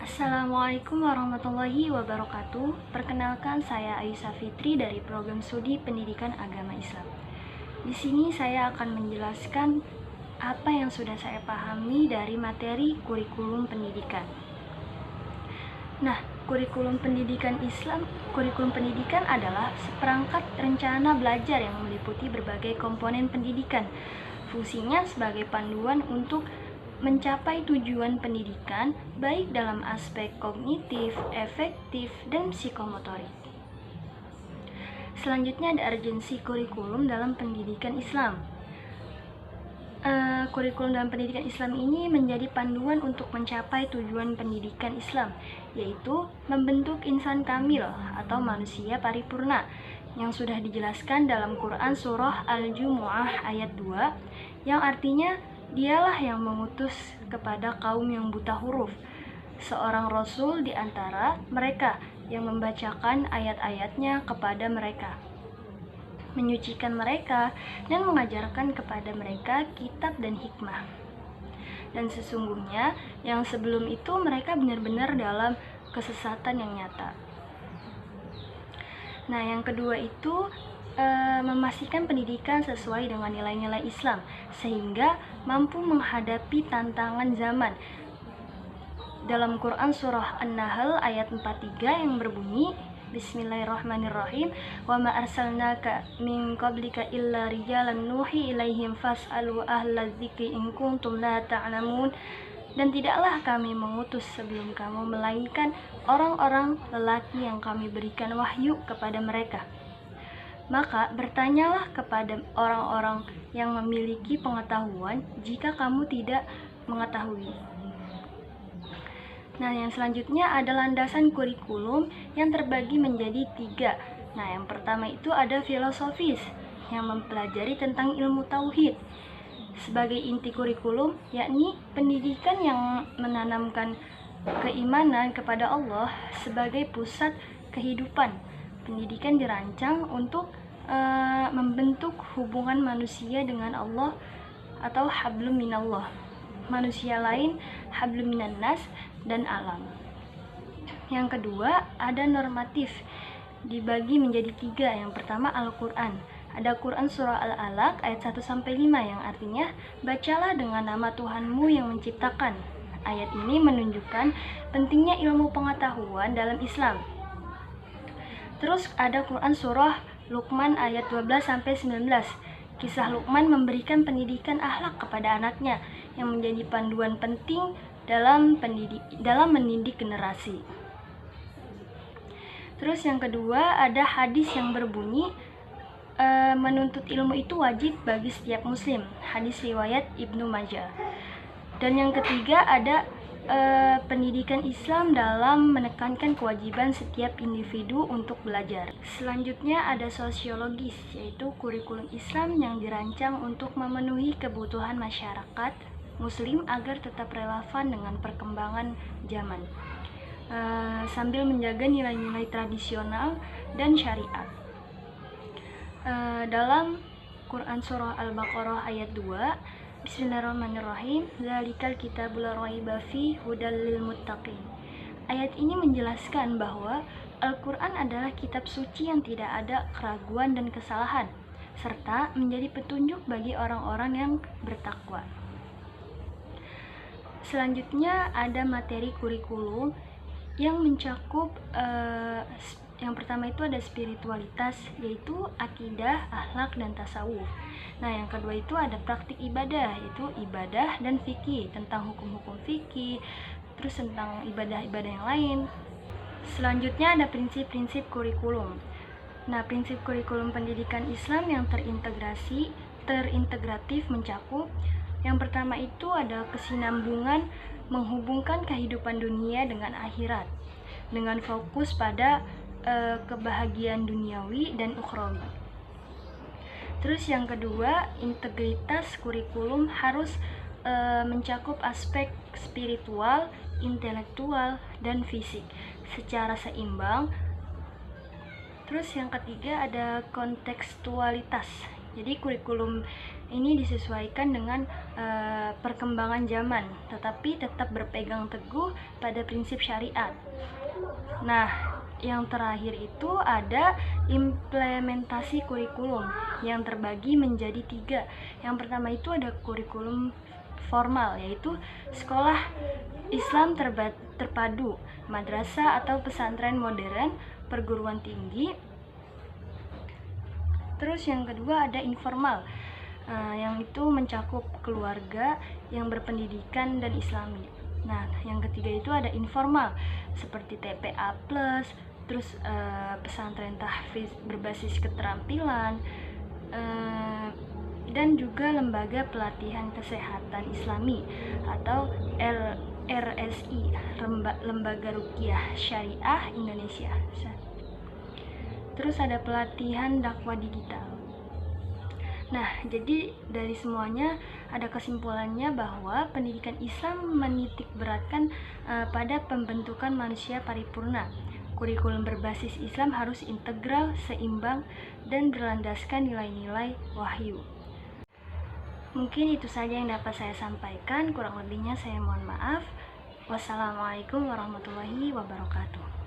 Assalamualaikum warahmatullahi wabarakatuh. Perkenalkan, saya Aisyah Fitri dari Program Studi Pendidikan Agama Islam. Di sini saya akan menjelaskan apa yang sudah saya pahami dari materi kurikulum pendidikan. Nah, kurikulum pendidikan adalah seperangkat rencana belajar yang meliputi berbagai komponen pendidikan. Fungsinya sebagai panduan untuk mencapai tujuan pendidikan baik dalam aspek kognitif, efektif, dan psikomotorik. Selanjutnya ada urgensi kurikulum dalam pendidikan Islam. Kurikulum dalam pendidikan Islam ini menjadi panduan untuk mencapai tujuan pendidikan Islam, yaitu membentuk insan kamil atau manusia paripurna yang sudah dijelaskan dalam Quran surah Al-Jumu'ah ayat 2, yang artinya dialah yang mengutus kepada kaum yang buta huruf seorang rasul di antara mereka yang membacakan ayat-ayatnya kepada mereka, menyucikan mereka, dan mengajarkan kepada mereka kitab dan hikmah. Dan sesungguhnya yang sebelum itu mereka benar-benar dalam kesesatan yang nyata. Nah, yang kedua itu memastikan pendidikan sesuai dengan nilai-nilai Islam sehingga mampu menghadapi tantangan zaman. Dalam Quran surah An-Nahl ayat 43 yang berbunyi, Bismillahirrahmanirrahim, wa ma arsalnaka min qablika illa rijalan nuhi ilaihim fas'alu ahla dzikri in kuntum la ta'lamun. Dan tidaklah kami mengutus sebelum kamu melainkan orang-orang lelaki yang kami berikan wahyu kepada mereka. Maka bertanyalah kepada orang-orang yang memiliki pengetahuan jika kamu tidak mengetahui. Nah, yang selanjutnya ada landasan kurikulum yang terbagi menjadi 3. Nah, yang pertama itu ada filosofis yang mempelajari tentang ilmu tauhid sebagai inti kurikulum, yakni pendidikan yang menanamkan keimanan kepada Allah sebagai pusat kehidupan. Pendidikan dirancang untuk membentuk hubungan manusia dengan Allah atau hablum minallah, manusia lain hablum minannas, dan alam. Yang kedua ada normatif, dibagi menjadi 3. Yang pertama Al-Quran. Ada Quran surah Al-Alaq ayat 1-5 yang artinya, bacalah dengan nama Tuhanmu yang menciptakan. Ayat ini menunjukkan pentingnya ilmu pengetahuan dalam Islam. Terus ada Quran surah Luqman ayat 12-19. Kisah Luqman memberikan pendidikan akhlak kepada anaknya yang menjadi panduan penting dalam mendidik generasi. Terus yang kedua ada hadis yang berbunyi, menuntut ilmu itu wajib bagi setiap muslim. Hadis riwayat Ibnu Majah. Dan yang ketiga ada pendidikan Islam dalam menekankan kewajiban setiap individu untuk belajar. Selanjutnya ada sosiologis, yaitu kurikulum Islam yang dirancang untuk memenuhi kebutuhan masyarakat muslim agar tetap relevan dengan perkembangan zaman, sambil menjaga nilai-nilai tradisional dan syariat. Dalam Quran surah Al-Baqarah ayat 2, Bismillahirrahmanirrahim, Dzalikal kitabul la raiba fihi hudal lil muttaqin. Ayat ini menjelaskan bahwa Al-Quran adalah kitab suci yang tidak ada keraguan dan kesalahan, serta menjadi petunjuk bagi orang-orang yang bertakwa. Selanjutnya ada materi kurikulum yang mencakup yang pertama itu ada spiritualitas, yaitu akidah, akhlak, dan tasawuf. Nah, yang kedua itu ada praktik ibadah, yaitu ibadah dan fikih, tentang hukum-hukum fikih, terus tentang ibadah-ibadah yang lain. Selanjutnya ada prinsip-prinsip kurikulum. Nah, prinsip kurikulum pendidikan Islam yang terintegratif mencakup, yang pertama itu ada kesinambungan menghubungkan kehidupan dunia dengan akhirat, dengan fokus pada kebahagiaan duniawi dan ukhrawi. Terus yang kedua, integritas kurikulum harus mencakup aspek spiritual, intelektual, dan fisik secara seimbang. Terus yang ketiga ada kontekstualitas, Jadi kurikulum ini disesuaikan dengan perkembangan zaman, tetapi tetap berpegang teguh pada prinsip syariat. Nah, yang terakhir itu ada implementasi kurikulum yang terbagi menjadi 3. Yang pertama itu ada kurikulum formal, yaitu sekolah Islam terpadu, madrasah atau pesantren modern, perguruan tinggi. Terus yang kedua ada informal, yang itu mencakup keluarga yang berpendidikan dan islami. Nah, yang ketiga itu ada informal, seperti TPA+, terus pesantren tahfiz berbasis keterampilan, dan juga lembaga pelatihan kesehatan islami atau RSI, Lembaga Ruqyah Syariah Indonesia. Terus ada pelatihan dakwah digital. Nah, jadi dari semuanya ada kesimpulannya bahwa pendidikan Islam menitik beratkan pada pembentukan manusia paripurna. Kurikulum berbasis Islam harus integral, seimbang, dan berlandaskan nilai-nilai wahyu. Mungkin itu saja yang dapat saya sampaikan, kurang lebihnya saya mohon maaf. Wassalamualaikum warahmatullahi wabarakatuh.